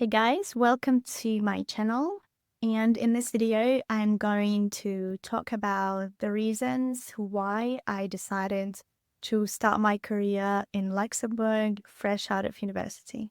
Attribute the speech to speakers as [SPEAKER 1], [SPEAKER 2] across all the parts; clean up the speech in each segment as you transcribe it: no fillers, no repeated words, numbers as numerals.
[SPEAKER 1] Hey guys, welcome to my channel. And in this video, I'm going to talk about the reasons why I decided to start my career in Luxembourg fresh out of university.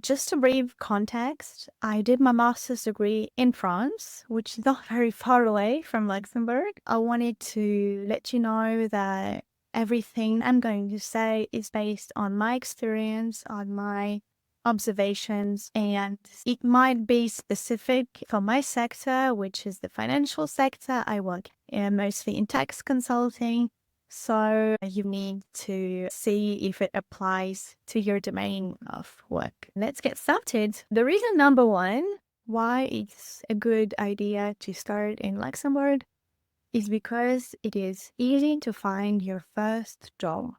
[SPEAKER 1] Just a brief context, I did my master's degree in France, which is not very far away from Luxembourg. I wanted to let you know that everything I'm going to say is based on my experience, on my observations, and it might be specific for my sector, which is the financial sector. I work mostly in tax consulting. So you need to see if it applies to your domain of work. Let's get started. The reason number one why it's a good idea to start in Luxembourg is because it is easy to find your first job.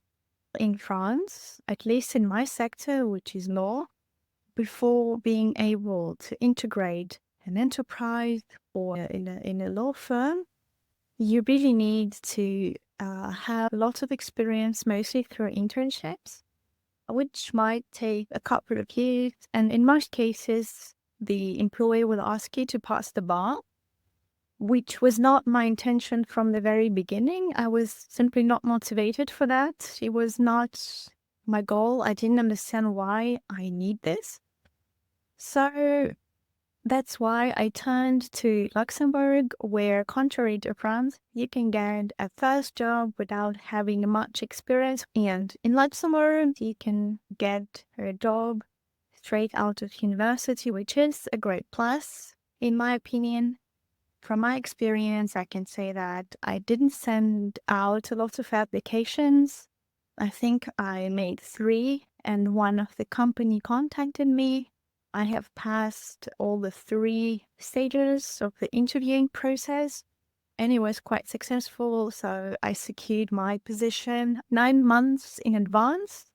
[SPEAKER 1] In France, at least in my sector, which is law, before being able to integrate an enterprise or in a law firm, you really need to have lots of experience, mostly through internships, which might take a couple of years. And in most cases, the employer will ask you to pass the bar, which was not my intention from the very beginning. I was simply not motivated for that. It was not my goal. I didn't understand why I need this. So that's why I turned to Luxembourg, where, contrary to France, you can get a first job without having much experience. And in Luxembourg, you can get a job straight out of university, which is a great plus, in my opinion. From my experience, I can say that I didn't send out a lot of applications. I think I made 3, and one of the company contacted me. I have passed all the 3 stages of the interviewing process, and it was quite successful. So I secured my position 9 months in advance.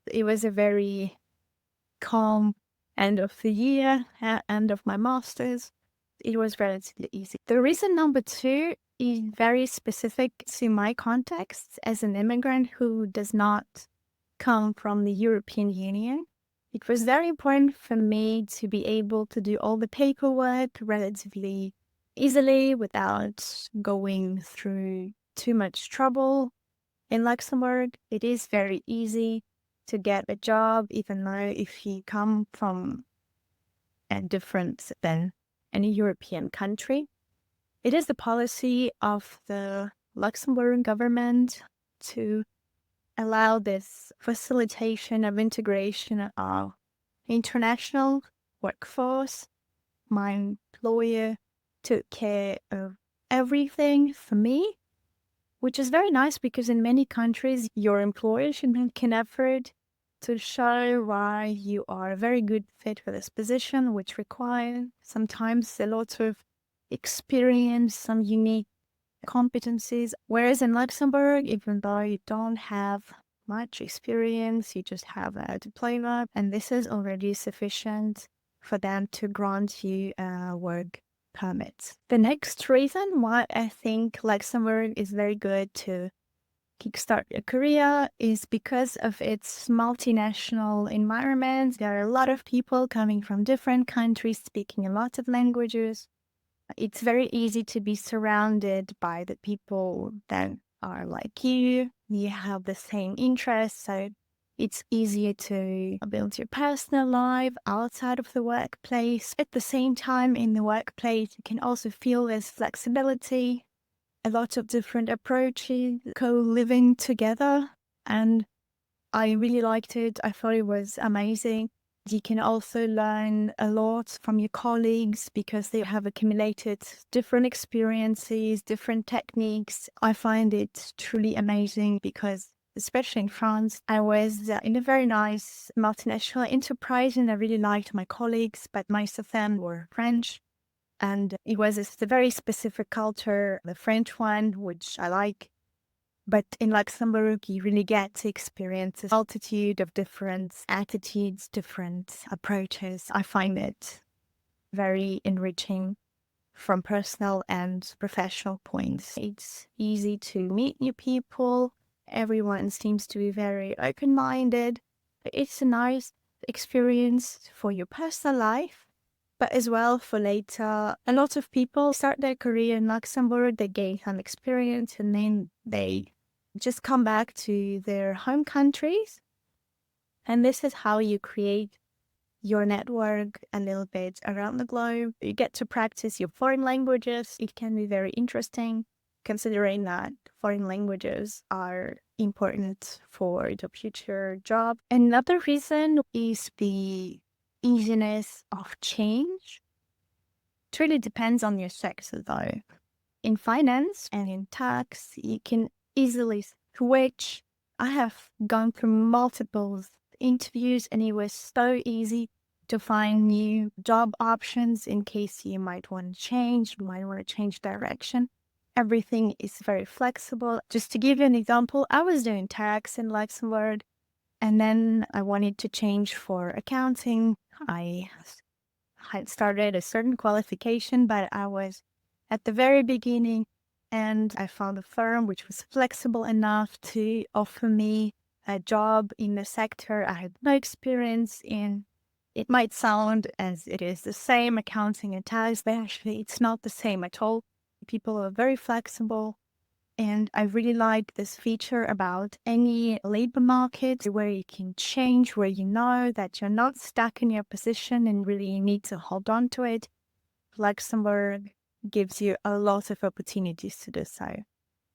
[SPEAKER 1] It was a very calm end of the year, end of my master's. It was relatively easy. The reason number 2 is very specific to my context as an immigrant who does not come from the European Union. It was very important for me to be able to do all the paperwork relatively easily without going through too much trouble. In Luxembourg, it is very easy to get a job, even though if you come from a different than any European country. It is the policy of the Luxembourg government to allow this facilitation of integration of international workforce. My employer took care of everything for me, which is very nice because in many countries, your employer should make an effort to show why you are a very good fit for this position, which requires sometimes a lot of experience, some unique competencies. Whereas in Luxembourg, even though you don't have much experience, you just have a diploma, and this is already sufficient for them to grant you a work permit. The next reason why I think Luxembourg is very good to kickstart a career is because of its multinational environment. There are a lot of people coming from different countries, speaking a lot of languages. It's very easy to be surrounded by the people that are like you. You have the same interests, so it's easier to build your personal life outside of the workplace. At the same time, in the workplace, you can also feel this flexibility, a lot of different approaches, co-living together, and I really liked it. I thought it was amazing. You can also learn a lot from your colleagues because they have accumulated different experiences, different techniques. I find it truly amazing because, especially in France, I was in a very nice multinational enterprise and I really liked my colleagues, but most of them were French. And it was a very specific culture, the French one, which I like. But in Luxembourg, you really get to experience a multitude of different attitudes, different approaches. I find it very enriching from personal and professional points. It's easy to meet new people. Everyone seems to be very open-minded. It's a nice experience for your personal life, but as well for later. A lot of people start their career in Luxembourg, they gain some experience, and then they just come back to their home countries. And this is how you create your network a little bit around the globe. You get to practice your foreign languages. It can be very interesting, considering that foreign languages are important for the future job. Another reason is the easiness of change. It really depends on your sector, though. In finance and in tax, you can easily switch. I have gone through multiple interviews, and it was so easy to find new job options in case you might want to change, direction. Everything is very flexible. Just to give you an example, I was doing tax in Luxembourg, and then I wanted to change for accounting. I had started a certain qualification, but I was at the very beginning, and I found a firm which was flexible enough to offer me a job in the sector I had no experience in. It might sound as it is the same, accounting and tax, but actually it's not the same at all. People are very flexible. And I really like this feature about any labor market where you can change, where you know that you're not stuck in your position and really you need to hold on to it. Luxembourg gives you a lot of opportunities to do so.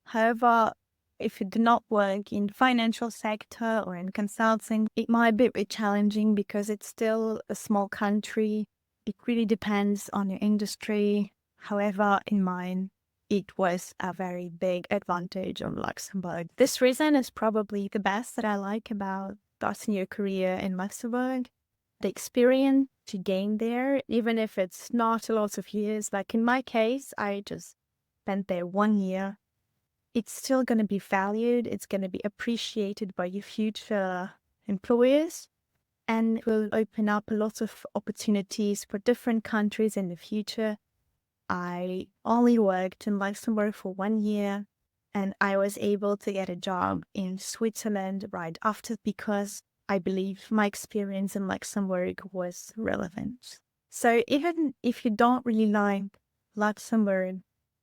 [SPEAKER 1] However, if you do not work in the financial sector or in consulting, it might be a bit challenging because it's still a small country. It really depends on your industry. However, in mine, it was a very big advantage of Luxembourg. This reason is probably the best that I like about starting your career in Luxembourg. The experience to gain there, even if it's not a lot of years. Like in my case, I just spent there 1 year. It's still going to be valued. It's going to be appreciated by your future employers, and it will open up a lot of opportunities for different countries in the future. I only worked in Luxembourg for 1 year, and I was able to get a job in Switzerland right after because I believe my experience in Luxembourg was relevant. So even if you don't really like Luxembourg,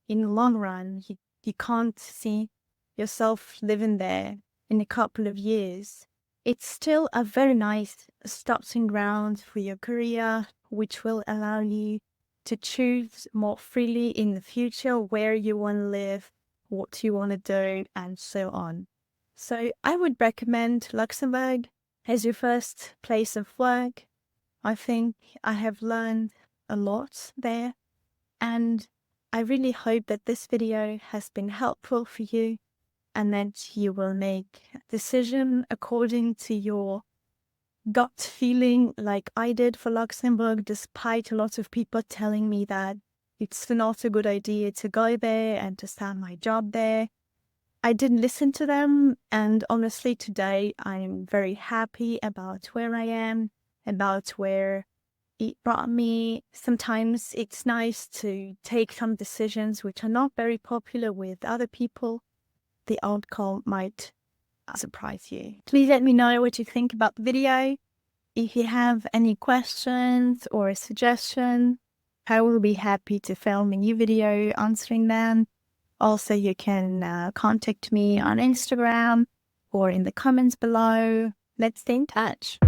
[SPEAKER 1] in the long run, you can't see yourself living there in a couple of years, it's still a very nice starting ground for your career, which will allow you to choose more freely in the future where you want to live, what you want to do, and so on. So I would recommend Luxembourg as your first place of work. I think I have learned a lot there, and I really hope that this video has been helpful for you and that you will make a decision according to your gut feeling like I did for Luxembourg, despite a lot of people telling me that it's not a good idea to go there and to start my job there. I didn't listen to them, and honestly today I'm very happy about where I am, about where it brought me. Sometimes it's nice to take some decisions which are not very popular with other people. The outcome might surprise you. Please let me know what you think about the video. If you have any questions or a suggestion, I will be happy to film a new video answering them. Also, you can contact me on Instagram or in the comments below. Let's stay in touch.